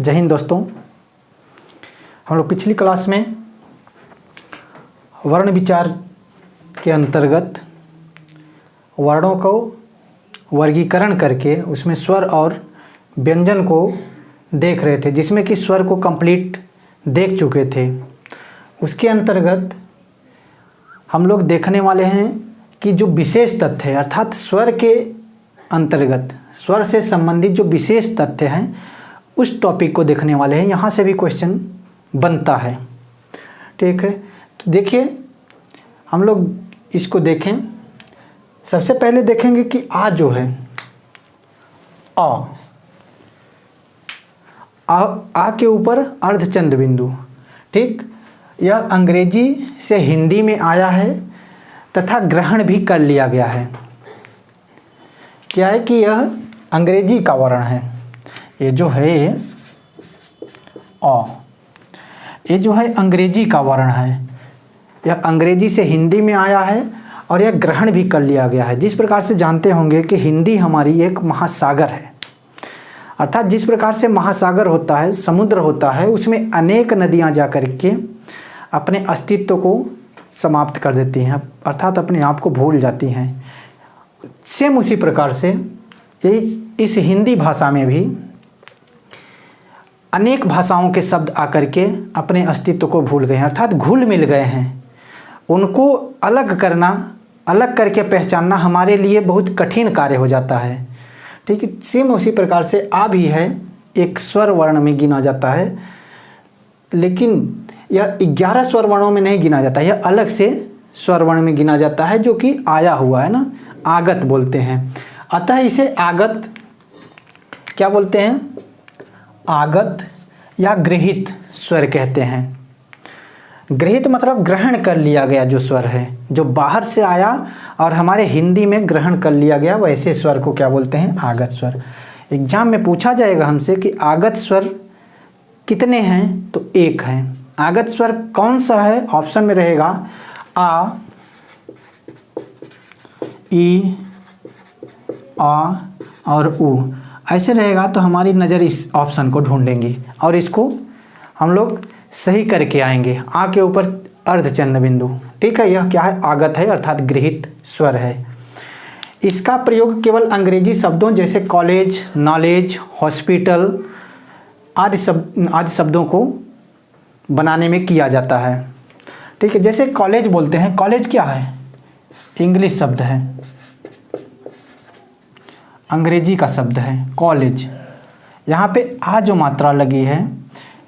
जय हिंद दोस्तों। हम लोग पिछली क्लास में वर्ण विचार के अंतर्गत वर्णों को वर्गीकरण करके उसमें स्वर और व्यंजन को देख रहे थे, जिसमें कि स्वर को कंप्लीट देख चुके थे। उसके अंतर्गत हम लोग देखने वाले हैं कि जो विशेष तथ्य है, अर्थात स्वर के अंतर्गत स्वर से संबंधित जो विशेष तथ्य हैं उस टॉपिक को देखने वाले हैं। यहाँ से भी क्वेश्चन बनता है, ठीक है। तो देखिए, हम लोग इसको देखें। सबसे पहले देखेंगे कि आ जो है आ के ऊपर अर्धचंद्र बिंदु, ठीक। यह अंग्रेजी से हिंदी में आया है तथा ग्रहण भी कर लिया गया है। क्या है कि यह अंग्रेजी का वर्ण है। ये जो है ये जो है अंग्रेजी का वर्ण है। यह अंग्रेजी से हिंदी में आया है और यह ग्रहण भी कर लिया गया है। जिस प्रकार से जानते होंगे कि हिंदी हमारी एक महासागर है, अर्थात जिस प्रकार से महासागर होता है, समुद्र होता है, उसमें अनेक नदियां जा कर के अपने अस्तित्व को समाप्त कर देती हैं, अर्थात अपने आप को भूल जाती हैं। सेम उसी प्रकार से इस हिंदी भाषा में भी अनेक भाषाओं के शब्द आकर के अपने अस्तित्व को भूल गए हैं, अर्थात घुल मिल गए हैं। उनको अलग करना, अलग करके पहचानना हमारे लिए बहुत कठिन कार्य हो जाता है, ठीक है। सेम उसी प्रकार से आ भी है, एक स्वर वर्ण में गिना जाता है, लेकिन यह 11 स्वर वर्णों में नहीं गिना जाता, यह अलग से स्वर वर्ण में गिना जाता है, जो कि आया हुआ है ना, आगत बोलते हैं। अतः इसे आगत क्या बोलते हैं? आगत या गृहीत स्वर कहते हैं। गृहीत मतलब ग्रहण कर लिया गया जो स्वर है, जो बाहर से आया और हमारे हिंदी में ग्रहण कर लिया गया, वैसे स्वर को क्या बोलते हैं? आगत स्वर। एग्जाम में पूछा जाएगा हमसे कि आगत स्वर कितने हैं, तो एक है। आगत स्वर कौन सा है? ऑप्शन में रहेगा आ, ई, आ और उ, ऐसे रहेगा। तो हमारी नज़र इस ऑप्शन को ढूंढेंगी और इसको हम लोग सही करके आएंगे। आ के ऊपर अर्धचंद्र बिंदु, ठीक है। यह क्या है? आगत है, अर्थात गृहीत स्वर है। इसका प्रयोग केवल अंग्रेजी शब्दों जैसे कॉलेज, नॉलेज, हॉस्पिटल आदि शब्दों को बनाने में किया जाता है, ठीक है। जैसे कॉलेज बोलते हैं, कॉलेज क्या है? इंग्लिश शब्द है, अंग्रेजी का शब्द है कॉलेज। यहाँ पे आ जो मात्रा लगी है,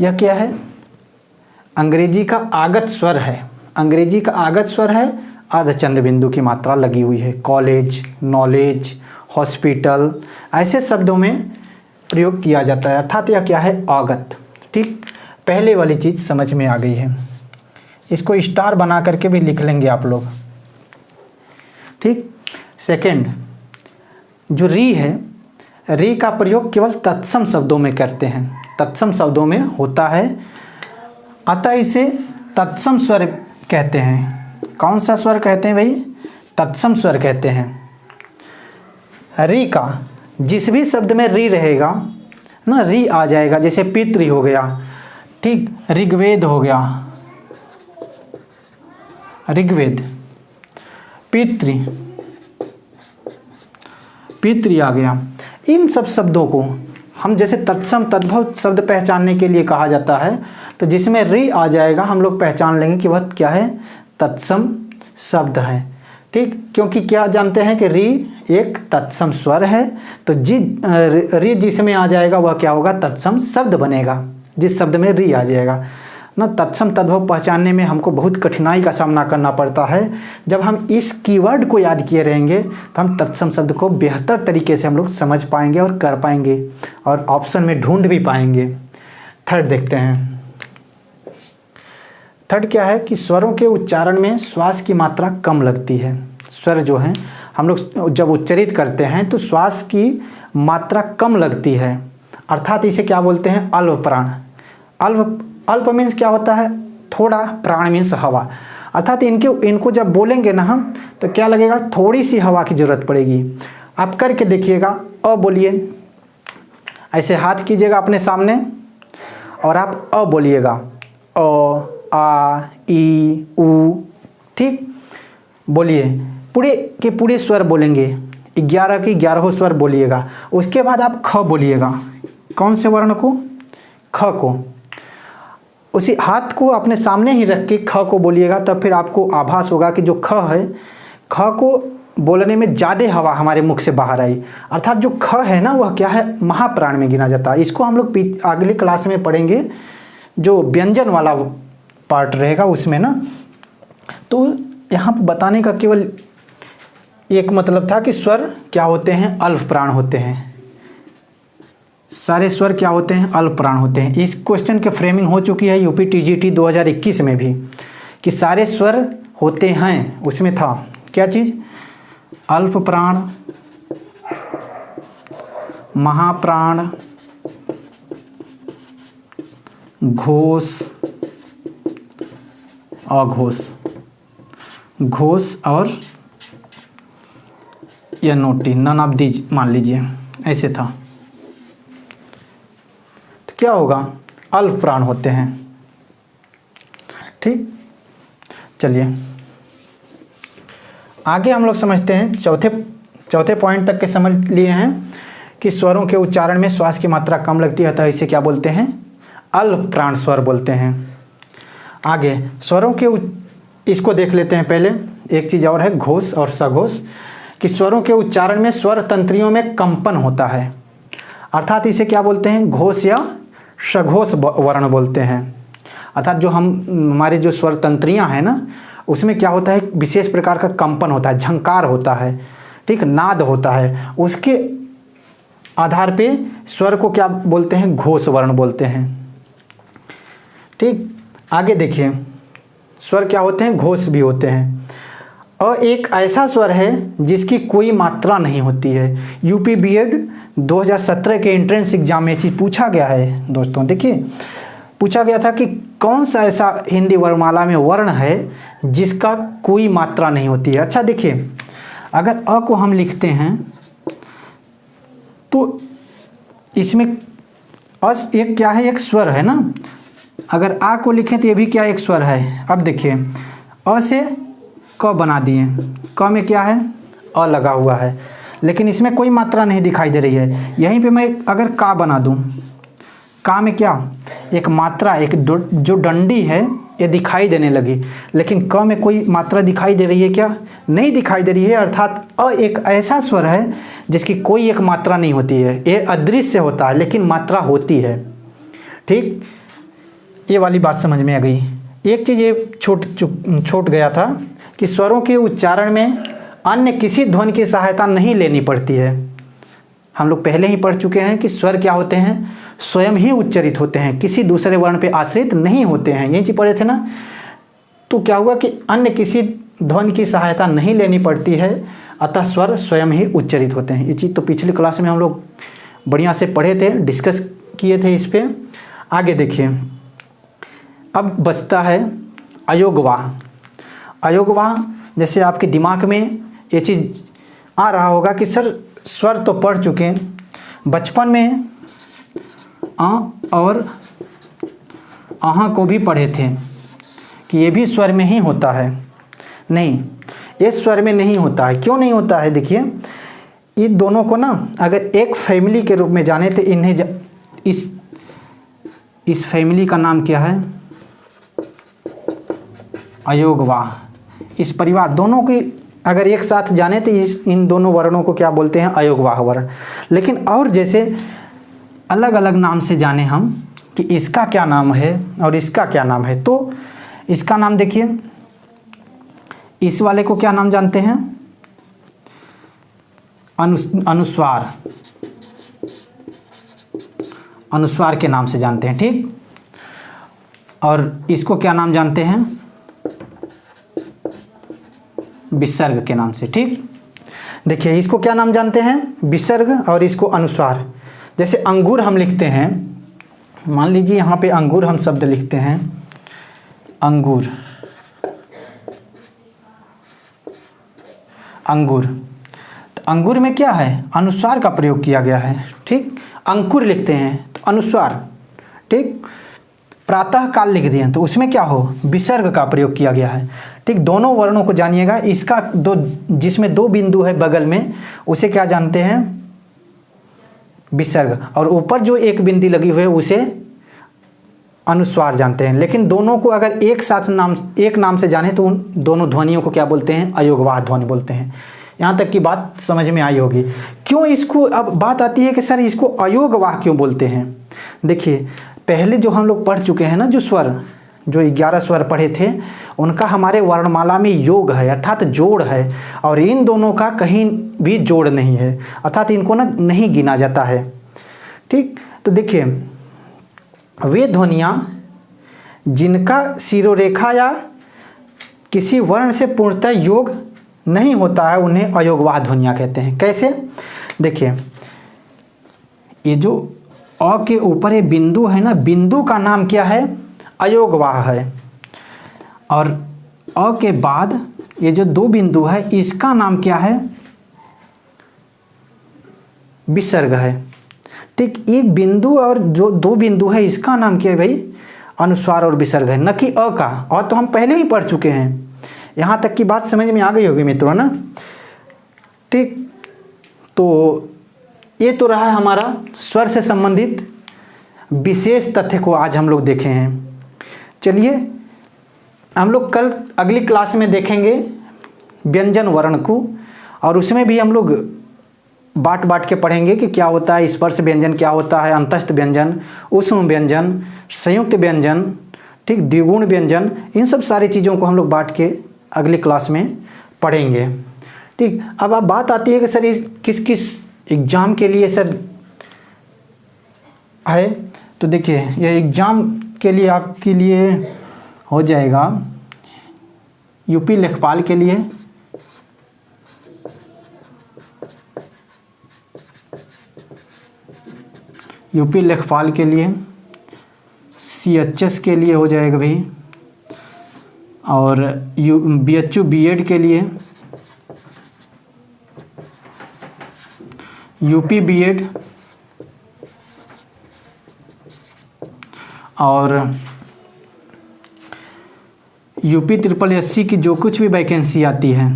यह क्या है? अंग्रेजी का आगत स्वर है। अंग्रेजी का आगत स्वर है, अर्धचंद्र बिंदु की मात्रा लगी हुई है। कॉलेज, नॉलेज, हॉस्पिटल ऐसे शब्दों में प्रयोग किया जाता है, अर्थात यह क्या है? आगत, ठीक। पहले वाली चीज़ समझ में आ गई है। इसको स्टार बना करके भी लिख लेंगे आप लोग, ठीक। सेकंड, जो री है, री का प्रयोग केवल तत्सम शब्दों में करते हैं, तत्सम शब्दों में होता है, अतः इसे तत्सम स्वर कहते हैं। कौन सा स्वर कहते हैं भाई? तत्सम स्वर कहते हैं। री का जिस भी शब्द में री रहेगा ना, री आ जाएगा। जैसे पितृ हो गया, ठीक, ऋग्वेद हो गया, ऋग्वेद, पितृ आ गया। इन सब शब्दों को हम जैसे तत्सम तद्भव शब्द पहचानने के लिए कहा जाता है, तो जिसमें री आ जाएगा हम लोग पहचान लेंगे कि वह क्या है? तत्सम शब्द है, ठीक। क्योंकि क्या जानते हैं कि री एक तत्सम स्वर है, तो री जिसमें आ जाएगा वह क्या होगा? तत्सम शब्द बनेगा। जिस शब्द में री आ जाएगा ना, तत्सम तद्भव पहचानने में हमको बहुत कठिनाई का सामना करना पड़ता है। जब हम इस कीवर्ड को याद किए रहेंगे तो हम तत्सम शब्द को बेहतर तरीके से हम लोग समझ पाएंगे और कर पाएंगे और ऑप्शन में ढूंढ भी पाएंगे। थर्ड देखते हैं। थर्ड क्या है कि स्वरों के उच्चारण में श्वास की मात्रा कम लगती है। स्वर जो हैं हम लोग जब उच्चरित करते हैं तो श्वास की मात्रा कम लगती है, अर्थात इसे क्या बोलते हैं? अल्प प्राण। अल्प मीन्स क्या होता है? थोड़ा, प्राण मीन्स हवा, अर्थात इनको जब बोलेंगे ना हम, तो क्या लगेगा? थोड़ी सी हवा की जरूरत पड़ेगी। आप करके देखिएगा, बोलिए, ऐसे हाथ कीजिएगा अपने सामने, और आप अ बोलिएगा, अ, आ, ई, उ, ठीक। बोलिए, पूरे के पूरे स्वर बोलेंगे, 11 के 11 स्वर बोलिएगा। उसके बाद आप ख बोलिएगा। कौन से वर्ण को? ख को। उसी हाथ को अपने सामने ही रख के ख को बोलिएगा, तब फिर आपको आभास होगा कि जो ख है, ख को बोलने में ज़्यादा हवा हमारे मुख से बाहर आई। अर्थात जो ख है ना, वह क्या है, महाप्राण में गिना जाता है। इसको हम लोग अगली क्लास में पढ़ेंगे, जो व्यंजन वाला पार्ट रहेगा उसमें ना। तो यहाँ पर बताने का केवल एक मतलब था कि स्वर क्या होते हैं, अल्प प्राण होते हैं। सारे स्वर क्या होते हैं, अल्प प्राण होते हैं। इस क्वेश्चन के फ्रेमिंग हो चुकी है यूपी टीजीटी 2021 में भी, कि सारे स्वर होते हैं। उसमें था क्या चीज़, अल्प प्राण, महाप्राण, घोष, अघोष, घोष और या नोटी, नन ऑफ दीज मान लीजिए, ऐसे था। तो क्या होगा, अल्प प्राण होते हैं। ठीक, चलिए आगे हम लोग समझते हैं। चौथे पॉइंट तक के समझ लिए हैं कि स्वरों के उच्चारण में श्वास की मात्रा कम लगती है, तो इसे क्या बोलते हैं, अल्प प्राण स्वर बोलते हैं। आगे स्वरों के इसको देख लेते हैं। पहले एक चीज़ और है, घोष और सघोष, कि स्वरों के उच्चारण में स्वर तंत्रियों में कंपन होता है। अर्थात इसे क्या बोलते हैं, घोष या सघोष वर्ण बोलते हैं। अर्थात जो हमारे जो स्वर तंत्रियाँ हैं ना, उसमें क्या होता है, विशेष प्रकार का कंपन होता है, झंकार होता है, ठीक, नाद होता है। उसके आधार पे स्वर को क्या बोलते हैं, घोष वर्ण बोलते हैं। ठीक, आगे देखिए, स्वर क्या होते हैं, घोष भी होते हैं। और एक ऐसा स्वर है जिसकी कोई मात्रा नहीं होती है। यूपी बीएड 2017 के एंट्रेंस एग्जाम में चीज़ पूछा गया है दोस्तों। देखिए, पूछा गया था कि कौन सा ऐसा हिंदी वर्णमाला में वर्ण है जिसका कोई मात्रा नहीं होती है। अच्छा देखिए, अगर अ को हम लिखते हैं तो इसमें अस एक क्या है, एक स्वर है ना। अगर आ को लिखें तो ये भी क्या, एक स्वर है। अब देखिए, अ से क बना दिए, क में क्या है, अ लगा हुआ है, लेकिन इसमें कोई मात्रा नहीं दिखाई दे रही है। यहीं पे मैं अगर का बना दूं, का में क्या, एक मात्रा, एक जो डंडी है ये दिखाई देने लगी, लेकिन क में कोई मात्रा दिखाई दे रही है क्या, नहीं दिखाई दे रही है। अर्थात अ एक ऐसा स्वर है जिसकी कोई एक मात्रा नहीं होती है। ये अदृश्य होता है लेकिन मात्रा होती है। ठीक, ये वाली बात समझ में आ गई। एक चीज़ ये छूट गया था कि स्वरों के उच्चारण में अन्य किसी ध्वनि की सहायता नहीं लेनी पड़ती है। हम लोग पहले ही पढ़ चुके हैं कि स्वर क्या होते हैं, स्वयं ही उच्चरित होते हैं, किसी दूसरे वर्ण पे आश्रित नहीं होते हैं। यही चीज़ पढ़े थे ना। तो क्या हुआ कि अन्य किसी ध्वनि की सहायता नहीं लेनी पड़ती है, अतः स्वर स्वयं ही उच्चरित होते हैं। ये चीज़ तो पिछली क्लास में हम लोग बढ़िया से पढ़े थे, डिस्कस किए थे इस पर। आगे देखिए, अब बचता है अयोगवाह। अयोगवाह, जैसे आपके दिमाग में ये चीज़ आ रहा होगा कि सर स्वर तो पढ़ चुके हैं, बचपन में आ और आहा को भी पढ़े थे कि ये भी स्वर में ही होता है। नहीं, ये स्वर में नहीं होता है। क्यों नहीं होता है, देखिए, ये दोनों को ना अगर एक फैमिली के रूप में जाने तो इन्हें इस फैमिली का नाम क्या है, अयोगवाह। इस परिवार दोनों की अगर एक साथ जाने तो इन दोनों वर्णों को क्या बोलते हैं, अयोगवाह वर्ण। लेकिन और जैसे अलग अलग नाम से जाने हम कि इसका क्या नाम है और इसका क्या नाम है, तो इसका नाम देखिए, इस वाले को क्या नाम जानते हैं, अनुस्वार, अनुस्वार के नाम से जानते हैं। ठीक, और इसको क्या नाम जानते हैं, विसर्ग के नाम से। ठीक, देखिए, इसको क्या नाम जानते हैं, विसर्ग, और इसको अनुस्वार। जैसे अंगूर हम लिखते हैं, मान लीजिए यहाँ पे अंगूर हम शब्द लिखते हैं, अंगूर, अंगूर। तो अंगूर में क्या है, अनुस्वार का प्रयोग किया गया है। ठीक, अंकुर लिखते हैं तो अनुस्वार। ठीक, प्रातः काल लिख दिए तो उसमें क्या हो, विसर्ग का प्रयोग किया गया है। ठीक, दोनों वर्णों को जानिएगा। इसका दो, जिसमें दो बिंदु है बगल में, उसे क्या जानते हैं, विसर्ग, और ऊपर जो एक बिंदी लगी हुई है उसे अनुस्वार जानते हैं। लेकिन दोनों को अगर एक साथ एक नाम से जाने तो उन दोनों ध्वनियों को क्या बोलते हैं, अयोगवाह ध्वनि बोलते हैं। यहाँ तक की बात समझ में आई होगी। क्यों इसको, अब बात आती है कि सर इसको अयोगवाह क्यों बोलते हैं। देखिए, पहले जो हम लोग पढ़ चुके हैं ना, जो स्वर, जो 11 स्वर पढ़े थे, उनका हमारे वर्णमाला में योग है, अर्थात जोड़ है, और इन दोनों का कहीं भी जोड़ नहीं है, अर्थात इनको ना नहीं गिना जाता है। ठीक, तो देखिए, वे ध्वनियाँ जिनका शिरोरेखा या किसी वर्ण से पूर्णतः योग नहीं होता है, उन्हें अयोगवाह ध्वनियाँ कहते हैं। कैसे, देखिए, ये जो अ के ऊपर ये बिंदु है ना, बिंदु का नाम क्या है, अयोगवाह है, और अ के बाद ये जो दो बिंदु है इसका नाम क्या है, विसर्ग है। ठीक, एक बिंदु और जो दो बिंदु है इसका नाम क्या है भाई, अनुस्वार और विसर्ग है, न कि अ का। और तो हम पहले ही पढ़ चुके हैं। यहाँ तक की बात समझ में आ गई होगी मित्रों ना। ठीक, तो ये तो रहा हमारा स्वर से संबंधित विशेष तथ्य को आज हम लोग देखे हैं। चलिए, हम लोग कल अगली क्लास में देखेंगे व्यंजन वर्ण को, और उसमें भी हम लोग बांट के पढ़ेंगे कि क्या होता है स्पर्श व्यंजन, क्या होता है अंतस्थ व्यंजन, ऊष्म व्यंजन, संयुक्त व्यंजन, ठीक, द्विगुण व्यंजन, इन सब सारी चीज़ों को हम लोग बांट के अगली क्लास में पढ़ेंगे। ठीक, अब बात आती है कि सर इस किस किस एग्ज़ाम के लिए सर है, तो देखिए ये एग्ज़ाम के लिए आपके लिए हो जाएगा यूपी लेखपाल के लिए, यूपी लेखपाल के लिए, CHS के लिए हो जाएगा भाई, और BHU बीएड के लिए, यूपी बीएड, और यूपी SSS की जो कुछ भी वैकेंसी आती है,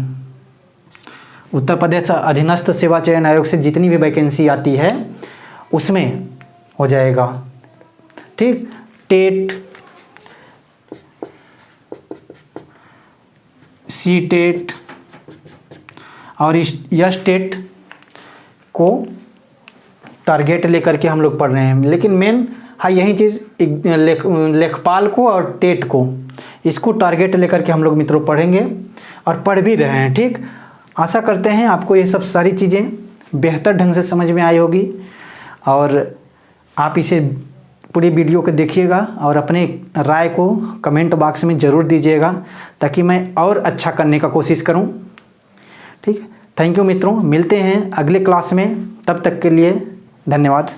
उत्तर प्रदेश अधीनस्थ सेवा चयन आयोग से जितनी भी वैकेंसी आती है उसमें हो जाएगा। ठीक, टेट, CTET और यस टेट को टारगेट लेकर के हम लोग पढ़ रहे हैं। लेकिन मेन हाँ यही चीज़ लेखपाल को और टेट को, इसको टारगेट लेकर के हम लोग मित्रों पढ़ेंगे और पढ़ भी रहे हैं। ठीक, आशा करते हैं आपको ये सब सारी चीज़ें बेहतर ढंग से समझ में आई होगी, और आप इसे पूरी वीडियो को देखिएगा और अपने राय को कमेंट बॉक्स में ज़रूर दीजिएगा, ताकि मैं और अच्छा करने का कोशिश करूं। ठीक है, थैंक यू मित्रों, मिलते हैं अगले क्लास में, तब तक के लिए धन्यवाद।